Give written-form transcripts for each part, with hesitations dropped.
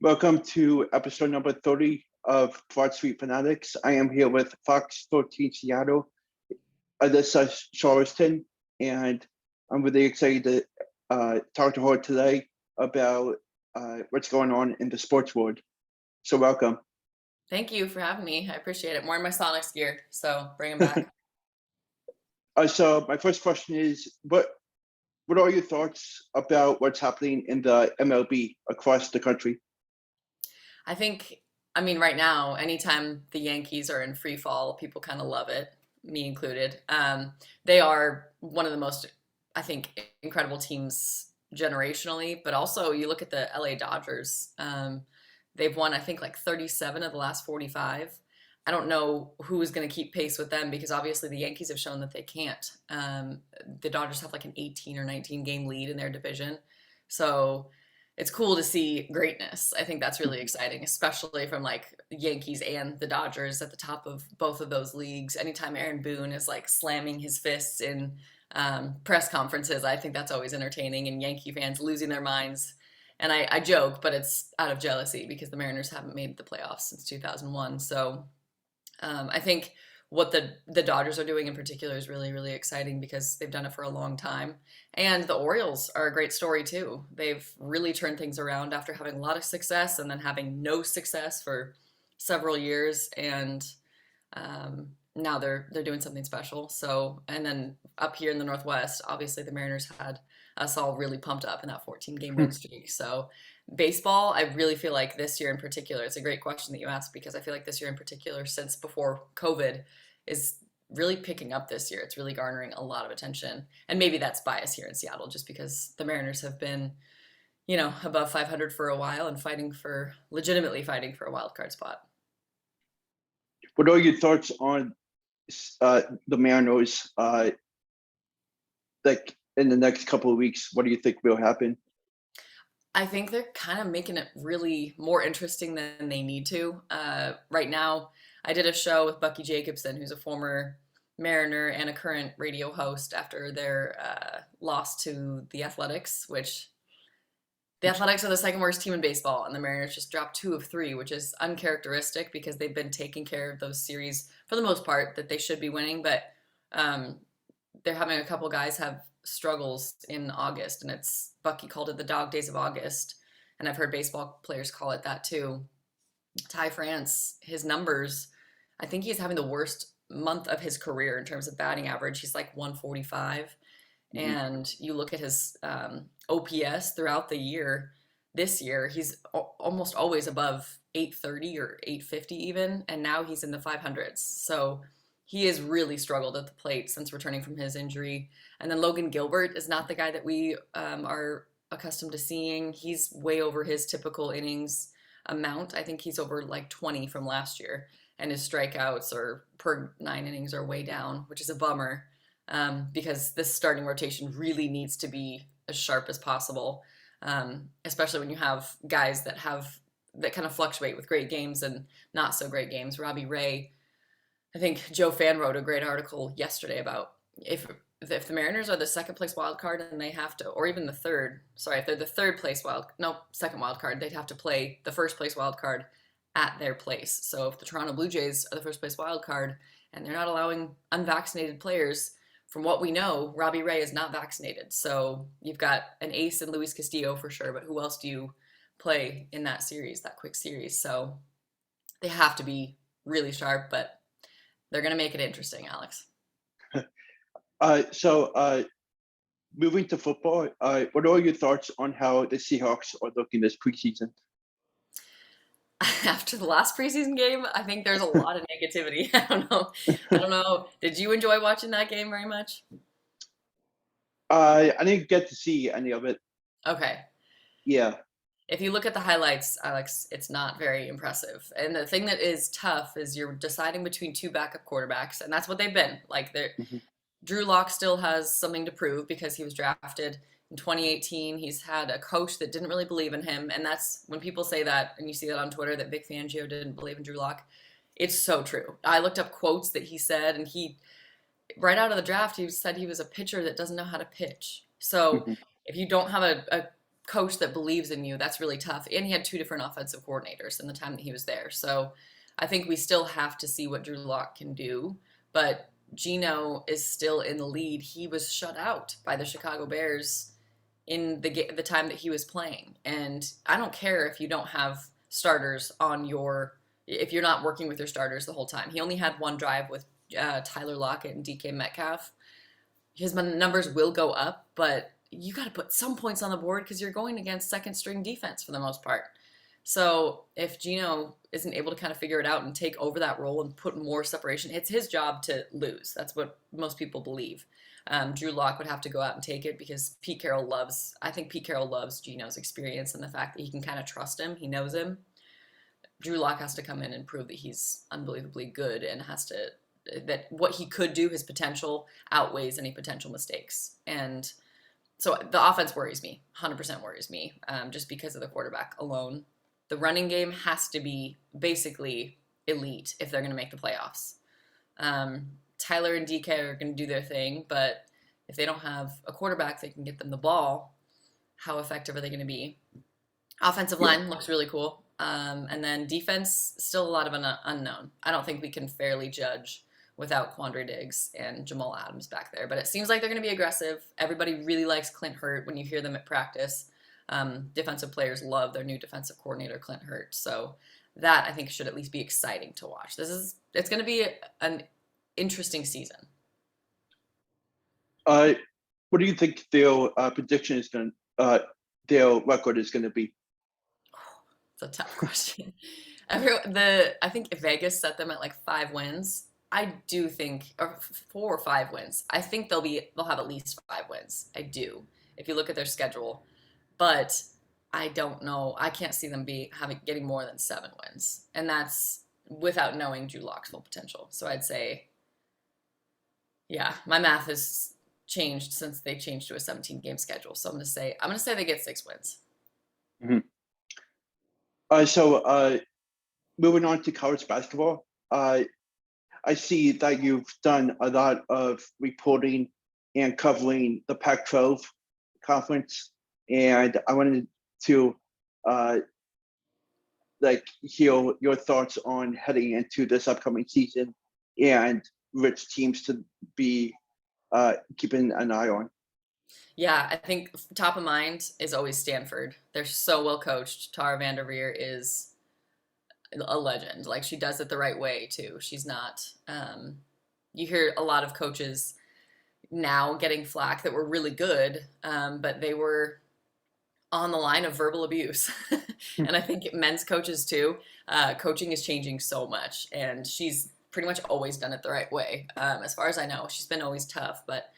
Welcome to episode number 30 of Broad Street Fanatics. I am here with Fox 13 Seattle, Alyssa Charlston, and I'm really excited to talk to her today about what's going on in the sports world. So welcome. Thank you for having me. I appreciate it. More in my Sonics gear, so bring them back. So my first question is, what are your thoughts about what's happening in the MLB across the country? Right now, anytime the Yankees are in free fall, people kind of love it, me included. They are one of the most, I think, incredible teams generationally, but also you look at the LA Dodgers. They've won, I think, like 37 of the last 45. I don't know who is going to keep pace with them because obviously the Yankees have shown that they can't. The Dodgers have like an 18 or 19 game lead in their division. So it's cool to see greatness. I think that's really exciting, especially from like the Yankees and the Dodgers at the top of both of those leagues. Anytime Aaron Boone is like slamming his fists in press conferences, I think that's always entertaining, and Yankee fans losing their minds. And I joke, but it's out of jealousy because the Mariners haven't made the playoffs since 2001. So I think what the Dodgers are doing in particular is really, really exciting because they've done it for a long time. And the Orioles are a great story too. They've really turned things around after having a lot of success and then having no success for several years. And now they're doing something special. So, and then up here in the Northwest, obviously the Mariners had us all really pumped up in that 14 game win streak. So baseball, I really feel like this year in particular, it's a great question that you asked because I feel like this year in particular, since before COVID, is really picking up this year. It's really garnering a lot of attention. And maybe that's bias here in Seattle just because the Mariners have been, above 500 for a while and legitimately fighting for a wild card spot. What are your thoughts on the Mariners? Like in the next couple of weeks, what do you think will happen? I think they're kind of making it really more interesting than they need to. Right now, I did a show with Bucky Jacobson, who's a former Mariner and a current radio host after their loss to the Athletics, which the Athletics are the second worst team in baseball, and the Mariners just dropped 2 of 3, which is uncharacteristic because they've been taking care of those series for the most part that they should be winning, but um, they're having a couple guys have struggles in August, and it's Bucky called it the dog days of August, and I've heard baseball players call it that too. Ty France, his numbers, I think he's having the worst month of his career in terms of batting average. He's like 145, Mhm. and you look at his OPS throughout the year. This year, he's almost always above 830 or 850 even, and now he's in the 500s. So he has really struggled at the plate since returning from his injury. And then Logan Gilbert is not the guy that we are accustomed to seeing. He's way over his typical innings amount. I think he's over like 20 from last year, and his strikeouts or per 9 innings are way down, which is a bummer because this starting rotation really needs to be as sharp as possible, especially when you have guys that kind of fluctuate with great games and not so great games. Robbie Ray, I think Joe Fan wrote a great article yesterday about if the Mariners are the second place wild card and they have to, or even the third, sorry, if they're the second wild card, they'd have to play the first place wild card at their place. So if the Toronto Blue Jays are the first place wild card and they're not allowing unvaccinated players, from what we know, Robbie Ray is not vaccinated. So you've got an ace in Luis Castillo for sure, but who else do you play in that series, that quick series? So they have to be really sharp, but they're going to make it interesting, Alex. So moving to football, what are your thoughts on how the Seahawks are looking this preseason? After the last preseason game, I think there's a lot of negativity. I don't know. I don't know. Did you enjoy watching that game very much? I didn't get to see any of it. Okay. Yeah. If you look at the highlights, Alex, it's not very impressive. And the thing that is tough is you're deciding between two backup quarterbacks, and that's what they've been. Like Mhm. Drew Lock still has something to prove because he was drafted in 2018. He's had a coach that didn't really believe in him, and that's when people say that, and you see that on Twitter that Vic Fangio didn't believe in Drew Lock. It's so true. I looked up quotes that he said, and he right out of the draft he said he was a pitcher that doesn't know how to pitch. So Mhm. if you don't have a coach that believes in you, that's really tough. And he had 2 different offensive coordinators in the time that he was there. So I think we still have to see what Drew Lock can do. But Geno is still in the lead. He was shut out by the Chicago Bears in the time that he was playing. And I don't care if you don't have starters on if you're not working with your starters the whole time. He only had 1 drive with Tyler Lockett and DK Metcalf. His numbers will go up, but you got to put some points on the board because you're going against second string defense for the most part. So if Geno isn't able to kind of figure it out and take over that role and put more separation, it's his job to lose. That's what most people believe. Drew Lock would have to go out and take it because I think Pete Carroll loves Geno's experience and the fact that he can kind of trust him. He knows him. Drew Lock has to come in and prove that he's unbelievably good and that what he could do, his potential outweighs any potential mistakes. And so the offense worries me, 100% worries me, just because of the quarterback alone. The running game has to be basically elite if they're going to make the playoffs. Tyler and DK are going to do their thing, but if they don't have a quarterback that can get them the ball, how effective are they going to be? Offensive line looks really cool. And then defense, still a lot of an unknown. I don't think we can fairly judge without Quandre Diggs and Jamal Adams back there. But it seems like they're going to be aggressive. Everybody really likes Clint Hurt when you hear them at practice. Defensive players love their new defensive coordinator, Clint Hurt. So that, I think, should at least be exciting to watch. It's going to be an interesting season. What do you think their prediction is going their record is going to be? It's a tough question. I think Vegas set them at like 5 wins. I do think, or 4 or 5 wins. I think they'll have at least 5 wins. I do, if you look at their schedule. But I don't know. I can't see them getting more than 7 wins, and that's without knowing Drew Lock's full potential. So I'd say, yeah, my math has changed since they changed to a 17-game schedule. So I'm gonna say they get 6 wins. Mm-hmm. So moving on to college basketball. I see that you've done a lot of reporting and covering the Pac-12 conference, and I wanted to hear your thoughts on heading into this upcoming season and which teams to be keeping an eye on. Yeah, I think top of mind is always Stanford. They're so well coached. Tara Vanderveer is a legend. Like, she does it the right way too. She's not you hear a lot of coaches now getting flack that were really good, but they were on the line of verbal abuse. And I think men's coaches too. Coaching is changing so much, and she's pretty much always done it the right way. As far as I know, she's been always tough, but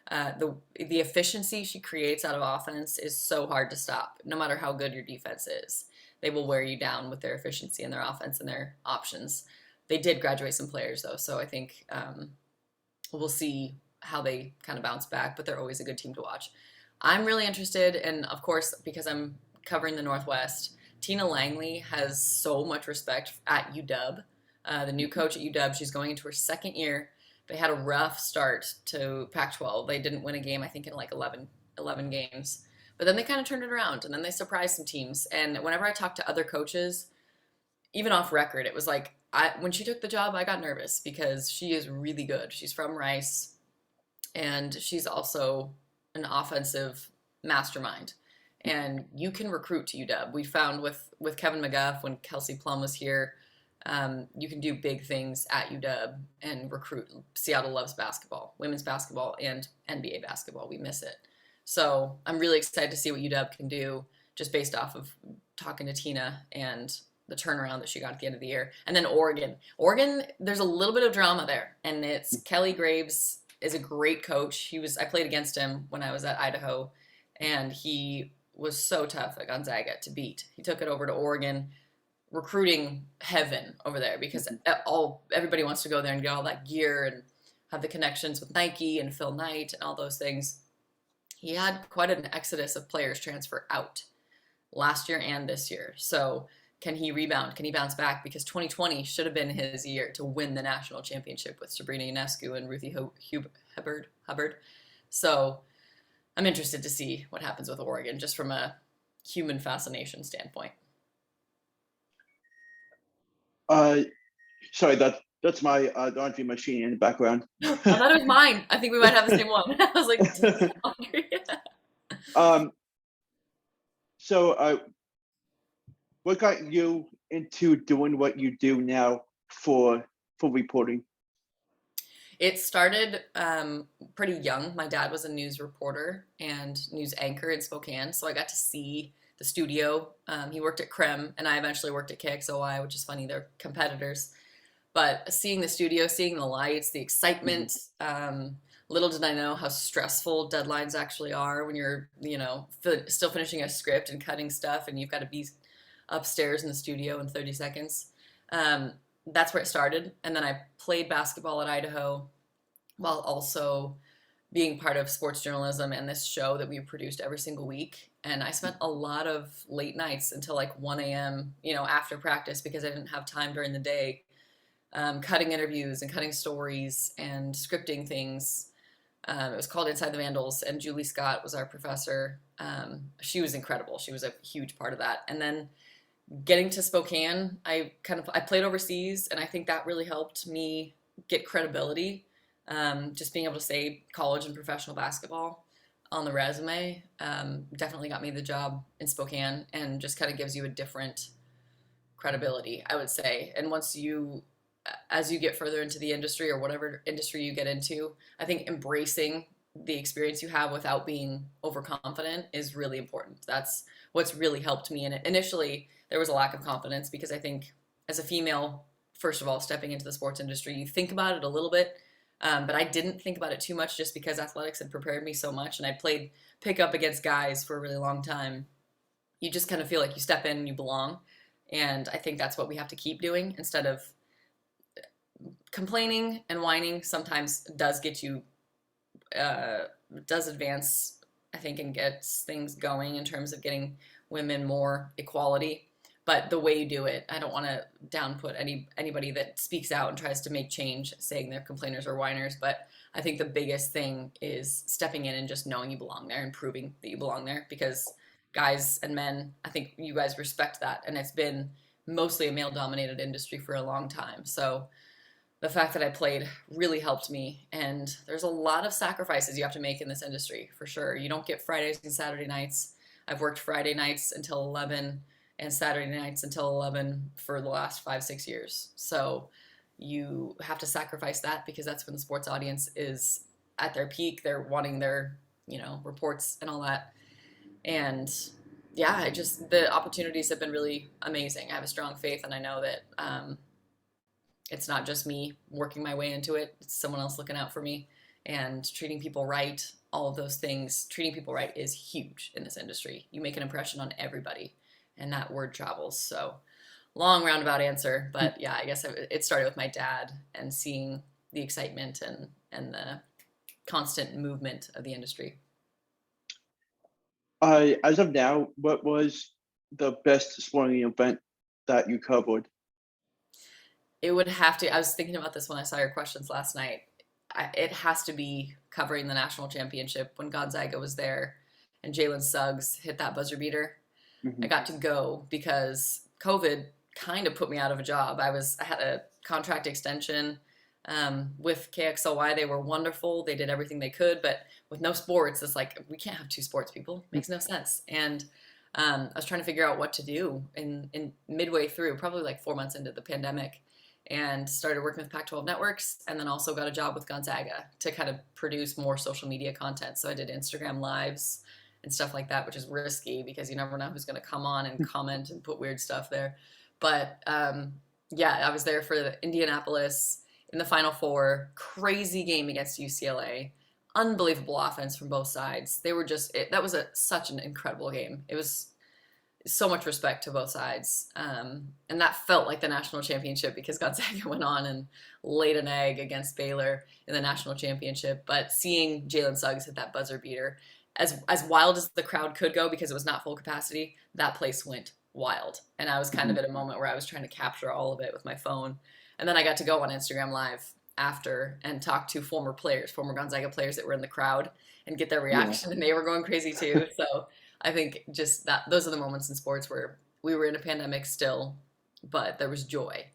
the efficiency she creates out of offense is so hard to stop, no matter how good your defense is. They will wear you down with their efficiency and their offense and their options. They did graduate some players, though, so I think we'll see how they kind of bounce back, but they're always a good team to watch. I'm really interested, and of course, because I'm covering the Northwest, Tina Langley has so much respect at UW. The new coach at UW, she's going into her 2nd year. They had a rough start to Pac-12. They didn't win a game, I think, in like 11 games. But then they kind of turned it around, and then they surprised some teams. And whenever I talk to other coaches, even off record, it was like, when she took the job, I got nervous because she is really good. She's from Rice, and she's also an offensive mastermind. And you can recruit to UW. We found with Kevin McGuff, when Kelsey Plum was here, you can do big things at UW and recruit. Seattle loves basketball, women's basketball, and NBA basketball. We miss it. So I'm really excited to see what UW can do, just based off of talking to Tina and the turnaround that she got at the end of the year. And then Oregon, there's a little bit of drama there, and it's Kelly Graves is a great coach. I played against him when I was at Idaho, and he was so tough at Gonzaga to beat. He took it over to Oregon, recruiting heaven over there, because everybody wants to go there and get all that gear and have the connections with Nike and Phil Knight and all those things. He had quite an exodus of players transfer out last year and this year. So can he rebound? Can he bounce back? Because 2020 should have been his year to win the national championship with Sabrina Ionescu and Ruthie Hubbard. So I'm interested to see what happens with Oregon, just from a human fascination standpoint. Sorry, that's my laundry machine in the background. I thought it was mine. I think we might have the same one. I was like, laundry. So, what got you into doing what you do now for reporting? It started pretty young. My dad was a news reporter and news anchor in Spokane, so I got to see the studio. He worked at Creme, and I eventually worked at KXOI, which is funny, they're competitors. But seeing the studio, seeing the lights, the excitement, little did I know how stressful deadlines actually are when you're, still finishing a script and cutting stuff, and you've got to be upstairs in the studio in 30 seconds. That's where it started. And then I played basketball at Idaho while also being part of sports journalism and this show that we produced every single week. And I spent a lot of late nights until like 1 a.m., after practice, because I didn't have time during the day, cutting interviews and cutting stories and scripting things. It was called Inside the Vandals, and Julie Scott was our professor. She was incredible. She was a huge part of that. And then getting to Spokane, I played overseas, and I think that really helped me get credibility. Just being able to say college and professional basketball on the resume definitely got me the job in Spokane, and just kind of gives you a different credibility, I would say. And as you get further into the industry, or whatever industry you get into, I think embracing the experience you have without being overconfident is really important. That's what's really helped me. And initially, there was a lack of confidence, because I think as a female, first of all, stepping into the sports industry, you think about it a little bit, but I didn't think about it too much, just because athletics had prepared me so much, and I played pickup against guys for a really long time. You just kind of feel like you step in and you belong. And I think that's what we have to keep doing, instead of complaining and whining. Sometimes does get you, does advance, I think, and gets things going in terms of getting women more equality. But the way you do it, I don't want to downput anybody that speaks out and tries to make change, saying they're complainers or whiners. But I think the biggest thing is stepping in and just knowing you belong there and proving that you belong there, because guys and men, I think you guys respect that. And it's been mostly a male-dominated industry for a long time. So the fact that I played really helped me. And there's a lot of sacrifices you have to make in this industry, for sure. You don't get Fridays and Saturday nights. I've worked Friday nights until 11 and Saturday nights until 11 for the last 5-6 years. So you have to sacrifice that, because that's when the sports audience is at their peak. They're wanting their, reports and all that. And yeah, the opportunities have been really amazing. I have a strong faith, and I know that it's not just me working my way into it. It's someone else looking out for me and treating people right. All of those things, treating people right is huge in this industry. You make an impression on everybody, and that word travels. So long roundabout answer, but yeah, I guess it started with my dad and seeing the excitement and the constant movement of the industry. As of now, what was the best sporting event that you covered? It would have to, I was thinking about this when I saw your questions last night. It has to be covering the national championship when Gonzaga was there and Jalen Suggs hit that buzzer beater. Mm-hmm. I got to go because COVID kind of put me out of a job. I had a contract extension with KXOY. They were wonderful. They did everything they could, but with no sports, it's like, we can't have two sports people. It makes no sense. And I was trying to figure out what to do in midway through, probably like 4 months into the pandemic, and started working with Pac-12 networks, and then also got a job with Gonzaga to kind of produce more social media content. So I did Instagram lives and stuff like that, which is risky because you never know who's going to come on and comment and put weird stuff there. But yeah, I was there for the Indianapolis in the Final Four. Crazy game against UCLA. Unbelievable offense from both sides. They were just, that was such an incredible game. It was so much respect to both sides. And that felt like the national championship because Gonzaga went on and laid an egg against Baylor in the national championship. But seeing Jalen Suggs hit that buzzer beater, as wild as the crowd could go because it was not full capacity, that place went wild. And I was kind of at a moment where I was trying to capture all of it with my phone. And then I got to go on Instagram Live after and talk to former Gonzaga players that were in the crowd and get their reaction. Yeah. And they were going crazy too. So I think just that those are the moments in sports where we were in a pandemic still, but there was joy,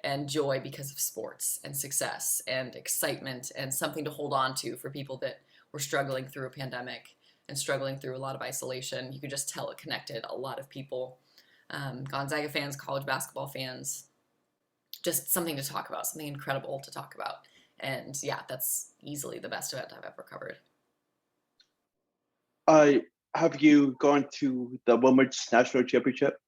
and joy because of sports and success and excitement and something to hold on to for people that were struggling through a pandemic and struggling through a lot of isolation. You could just tell it connected a lot of people. Gonzaga fans, college basketball fans, just something to talk about, something incredible to talk about. And yeah, that's easily the best event I've ever covered. Have you gone to the women's national championship?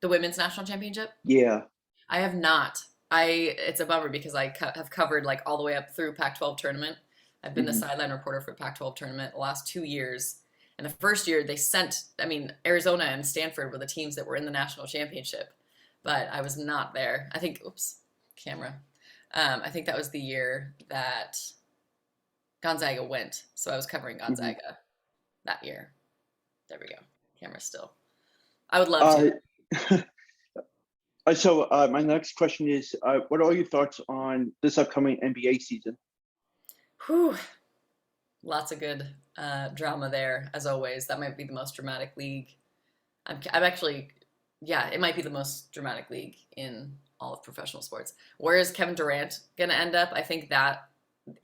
The women's national championship? Yeah. I have not. It's a bummer because I have covered like all the way up through Pac-12 tournament. I've been the Mhm. sideline reporter for Pac-12 tournament the last 2 years. And the first year they sent, I mean, Arizona and Stanford were the teams that were in the national championship, but I was not there. I think, oops, camera. I think that was the year that Gonzaga went. So I was covering Mhm. Gonzaga that year. There we go. Camera still. I would love to. Uh, so my next question is, what are your thoughts on this upcoming NBA season? Whew. Lots of good drama there, as always. That might be the most dramatic league. I'm actually, yeah, it might be the most dramatic league in all of professional sports. Where is Kevin Durant going to end up? I think that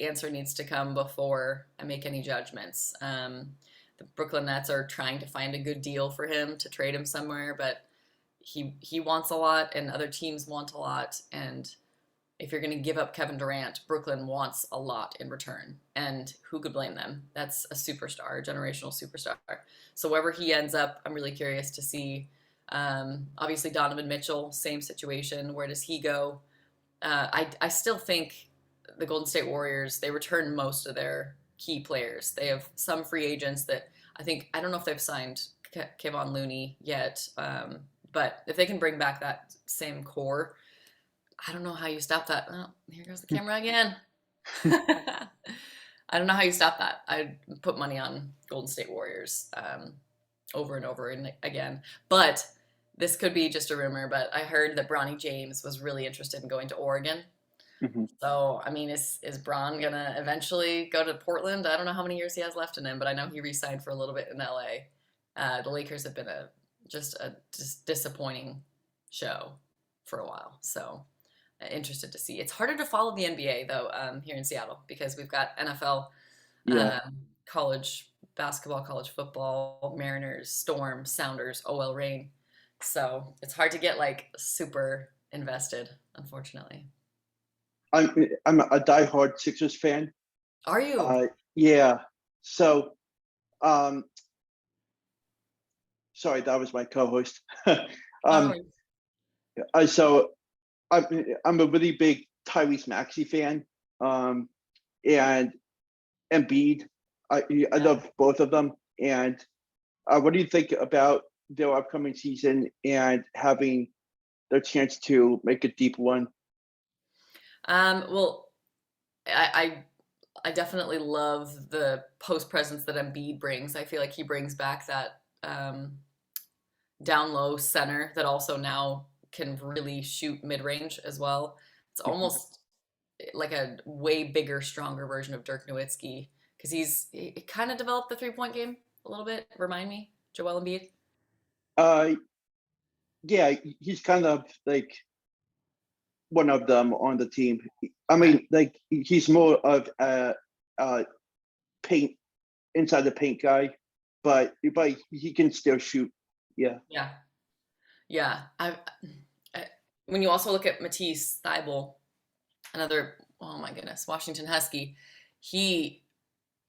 answer needs to come before I make any judgments. The Brooklyn Nets are trying to find a good deal for him to trade him somewhere, but he wants a lot, and other teams want a lot, and if you're going to give up Kevin Durant, Brooklyn wants a lot in return. And who could blame them? That's a superstar, a generational superstar. So wherever he ends up, I'm really curious to see. Obviously, Donovan Mitchell, same situation. Where does he go? I still think the Golden State Warriors, they return most of their key players. They have some free agents that I don't know if they've signed Kevon Looney yet, but if they can bring back that same core, I don't know how you stop that. Oh, here goes the camera again. I don't know how you stop that. I put money on Golden State Warriors over and over and again. But this could be just a rumor, but I heard that Bronny James was really interested in going to Oregon. Mhm. So, I mean, is Bron gonna eventually go to Portland? I don't know how many years he has left in him, but I know he re-signed for a little bit in LA. The Lakers have been just a disappointing show for a while. So interested to see. It's harder to follow the NBA though here in Seattle because we've got NFL, Yeah. college basketball, college football, Mariners, Storm, Sounders, OL Reign. So it's hard to get like super invested, unfortunately. I'm a diehard Sixers fan. Are you? Yeah. So, um, sorry, that was my co-host. Oh, um, so I'm a really big Tyrese Maxey fan, and Embiid. I yeah. love both of them. And what do you think about their upcoming season and having their chance to make a deep one? Well, I I definitely love the post presence that Embiid brings. I feel like he brings back that down low center that also now can really shoot mid range as well. It's Mhm. almost like a way bigger, stronger version of Dirk Nowitzki because he kind of developed the 3-point game a little bit. Remind me, Joel Embiid. Uh, yeah, he's kind of like one of them on the team. I Okay. mean, like he's more of a paint inside the paint guy, but he can still shoot. Yeah. Yeah. Yeah. I when you also look at Matisse Thybulle, another, oh my goodness, Washington Husky, he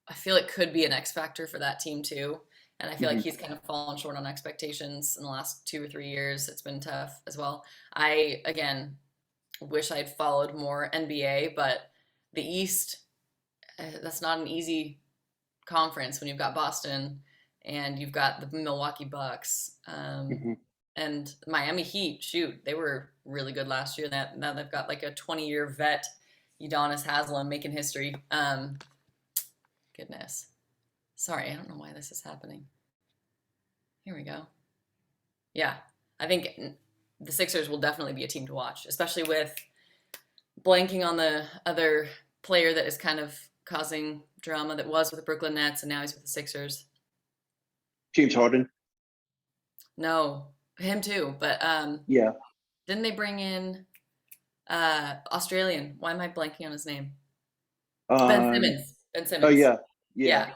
I feel it could be an X factor for that team too. And I feel like Mhm. he's kind of fallen short on expectations in the last 2 or 3 years. It's been tough as well. I again wish I'd followed more NBA, but the East, that's not an easy conference when you've got Boston and you've got the Milwaukee Bucks, Mhm. and Miami Heat. Shoot, they were really good last year. That now they've got like a 20-year vet, Udonis Haslem, making history. Goodness, sorry, I don't know why this is happening. Here we go. Yeah, I think the Sixers will definitely be a team to watch, especially with blanking on the other player that is kind of causing drama that was with the Brooklyn Nets and now he's with the Sixers. James Harden. No, him too. But Yeah. didn't they bring in Australian? Why am I blanking on his name? Ben Um. Simmons. Ben Oh Simmons. yeah. Yeah.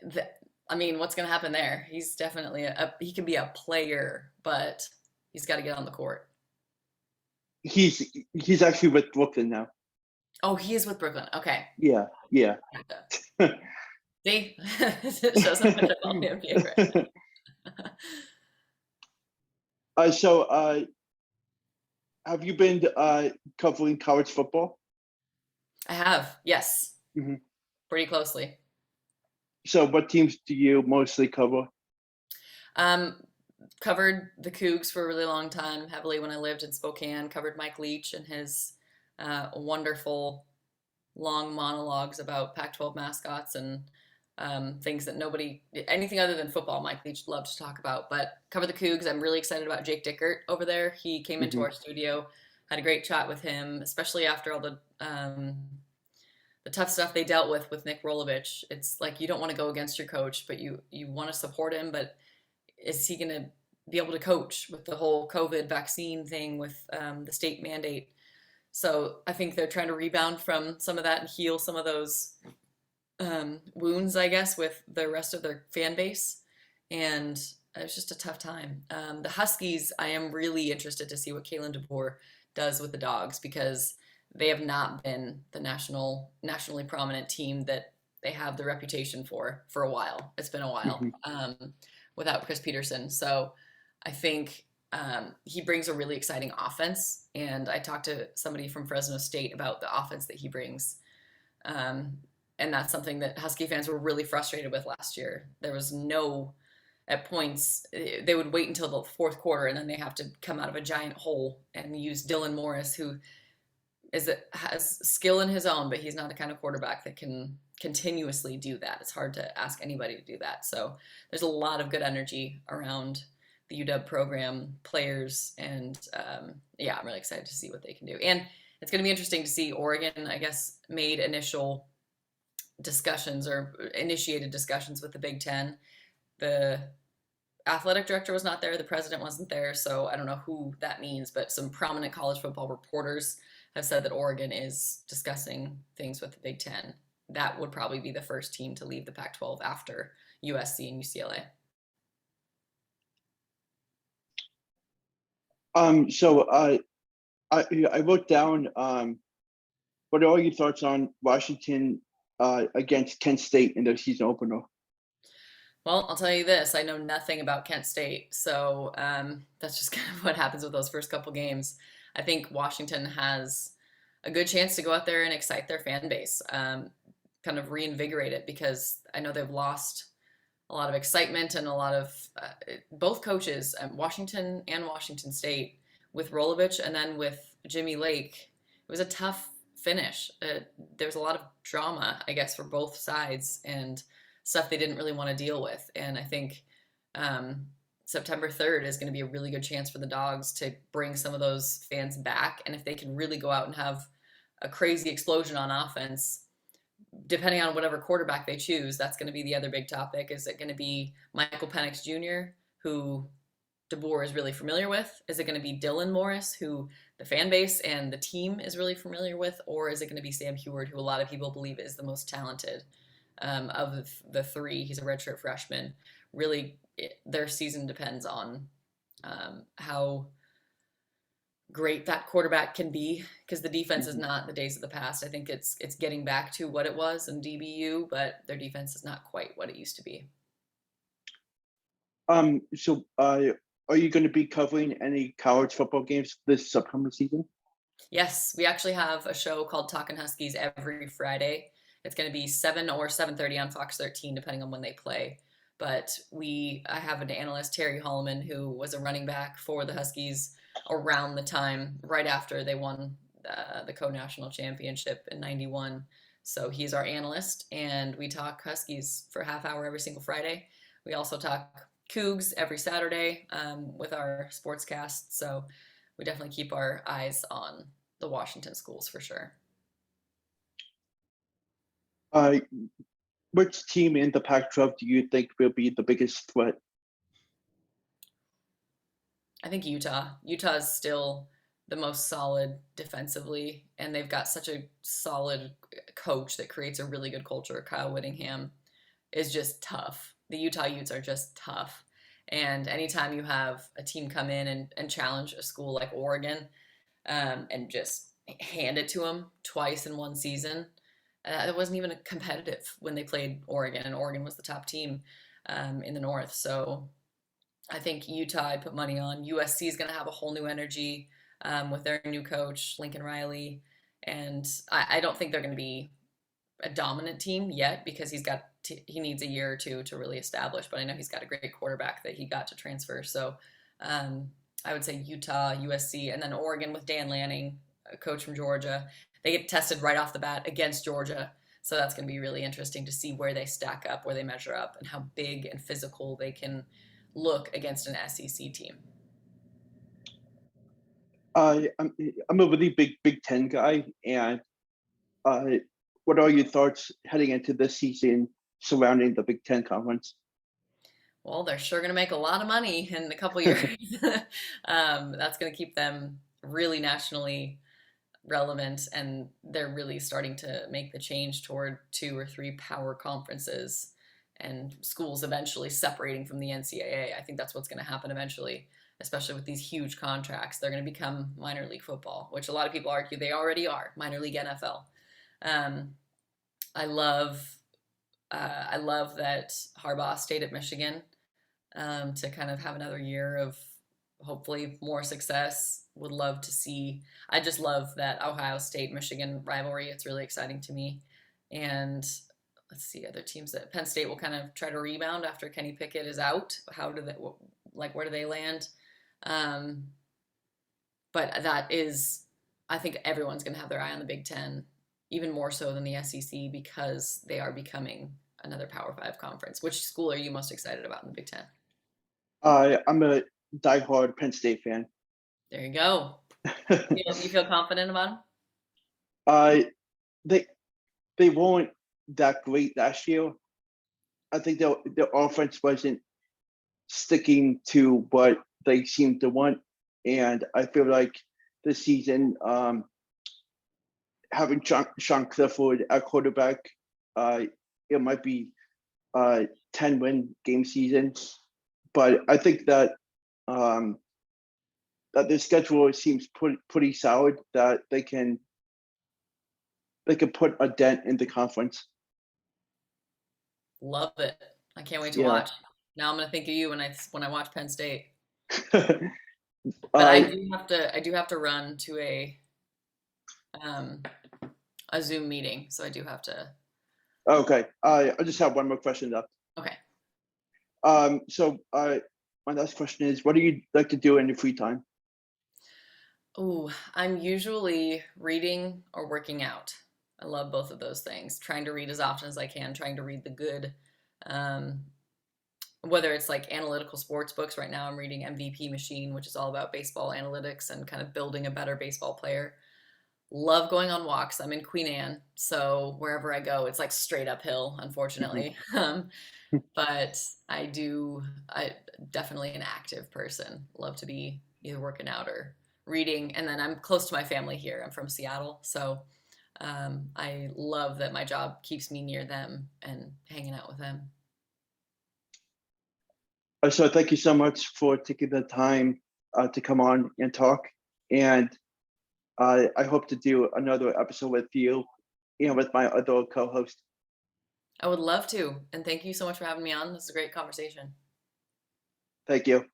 Yeah. Th- I mean, what's going to happen there? He's definitely he can be a player, but he's got to get on the court. He's actually with Brooklyn now. Oh, he is with Brooklyn. Okay. Yeah. Yeah. See, it shows how much I follow the NBA, right? So, have you been covering college football? I have, yes, Hmm. pretty closely. So, what teams do you mostly cover? Um, Covered the Cougs for a really long time, heavily when I lived in Spokane. Covered Mike Leach and his wonderful long monologues about Pac-12 mascots and things that anything other than football, Mike Leach loved to talk about. But cover the Cougs. I'm really excited about Jake Dickert over there. He came into Hmm. our studio, had a great chat with him, especially after all the tough stuff they dealt with Nick Rolovich. It's like you don't want to go against your coach, but you want to support him. But is he going to be able to coach with the whole COVID vaccine thing with the state mandate? So I think they're trying to rebound from some of that and heal some of those wounds, I guess, with the rest of their fan base. And it was just a tough time. The Huskies, I am really interested to see what Kalen DeBoer does with the Dogs because they have not been the nationally prominent team that they have the reputation for a while. It's been a while Hmm. without Chris Peterson. So I think he brings a really exciting offense. And I talked to somebody from Fresno State about the offense that he brings. And that's something that Husky fans were really frustrated with last year. There was at points, they would wait until the fourth quarter and then they have to come out of a giant hole and use Dylan Morris, who has skill in his own, but he's not the kind of quarterback that can continuously do that. It's hard to ask anybody to do that. So there's a lot of good energy around the UW program, players, and I'm really excited to see what they can do. And it's going to be interesting to see Oregon, I guess, made initial discussions or initiated discussions with the Big Ten. The athletic director was not there, the president wasn't there, so I don't know who that means, but some prominent college football reporters have said that Oregon is discussing things with the Big Ten. That would probably be the first team to leave the Pac-12 after USC and UCLA. So I wrote down what are all your thoughts on Washington against Kent State in their season opener? Well, I'll tell you this. I know nothing about Kent State, so that's just kind of what happens with those first couple games. I think Washington has a good chance to go out there and excite their fan base, kind of reinvigorate it, because I know they've lost a lot of excitement and a lot of both coaches, Washington and Washington State, with Rolovich and then with Jimmy Lake. It was a tough finish. There was a lot of drama, I guess, for both sides and stuff they didn't really want to deal with. And I think September 3rd is going to be a really good chance for the Dogs to bring some of those fans back. And if they can really go out and have a crazy explosion on offense, depending on whatever quarterback they choose, that's going to be the other big topic. Is it going to be Michael Penix Jr., who DeBoer is really familiar with? Is it going to be Dylan Morris, who the fan base and the team is really familiar with? Or is it going to be Sam Heward, who a lot of people believe is the most talented of the three? He's a redshirt freshman. Really, their season depends on how great that quarterback can be, because the defense is not the days of the past. I think it's getting back to what it was in DBU, but their defense is not quite what it used to be. So are you going to be covering any college football games this upcoming season? Yes, we actually have a show called Talkin' Huskies every Friday. It's going to be 7 or 7:30 on Fox 13, depending on when they play. But I have an analyst, Terry Holloman, who was a running back for the Huskies around the time right after they won the co-national championship in '91. So he's our analyst, and we talk Huskies for a half hour every single Friday. We also talk Cougs every Saturday with our sportscast. So we definitely keep our eyes on the Washington schools for sure. which team in the Pac-12 do you think will be the biggest threat? I think Utah. Utah is still the most solid defensively, and they've got such a solid coach that creates a really good culture. Kyle Whittingham is just tough. The Utah Utes are just tough. And anytime you have a team come in and challenge a school like Oregon, and just hand it to them twice in one season, it wasn't even competitive when they played Oregon, and Oregon was the top team in the North. So I think Utah, I'd put money on. USC is going to have a whole new energy with their new coach, Lincoln Riley. And I don't think they're going to be a dominant team yet because he needs a year or two to really establish. But I know he's got a great quarterback that he got to transfer. So I would say Utah, USC, and then Oregon with Dan Lanning, a coach from Georgia. They get tested right off the bat against Georgia. So that's going to be really interesting to see where they stack up, where they measure up, and how big and physical they can look against an SEC team. I'm a really big Big Ten guy, and what are your thoughts heading into this season surrounding the Big Ten Conference? Well, they're sure going to make a lot of money in a couple years. That's going to keep them really nationally relevant, and they're really starting to make the change toward 2 or 3 power conferences and schools eventually separating from the NCAA. I think that's what's going to happen eventually, especially with these huge contracts. They're going to become minor league football, which a lot of people argue they already are, minor league NFL. I love that Harbaugh stayed at Michigan to kind of have another year of hopefully more success. Would love to see. I just love that Ohio State-Michigan rivalry. It's really exciting to me. And let's see, other teams that Penn State will kind of try to rebound after Kenny Pickett is out. How do they, where do they land? But that is, I think everyone's going to have their eye on the Big Ten, even more so than the SEC, because they are becoming another Power 5 conference. Which school are you most excited about in the Big Ten? I'm a diehard Penn State fan. There you go. You feel confident about them? They weren't that great last year. I think their offense wasn't sticking to what they seemed to want, and I feel like this season, having Sean Clifford at quarterback, it might be a 10-win game season. But I think that that their schedule seems pretty solid, that they can put a dent in the conference. Love it. I can't wait to watch. Now I'm going to think of you when I watch Penn State. But I do have to run to a Zoom meeting, so I do have to. Okay. I just have one more question left. Okay. So my last question is, what do you like to do in your free time? Oh, I'm usually reading or working out. I love both of those things. Trying to read as often as I can, trying to read the good, whether it's like analytical sports books. Right now I'm reading MVP Machine, which is all about baseball analytics and kind of building a better baseball player. Love going on walks. I'm in Queen Anne, so wherever I go, it's like straight uphill, unfortunately. But I definitely an active person. Love to be either working out or reading. And then I'm close to my family here. I'm from Seattle, so I love that my job keeps me near them and hanging out with them. So thank you so much for taking the time to come on and talk. And I hope to do another episode with you, with my other co-host. I would love to. And thank you so much for having me on. This is a great conversation. Thank you.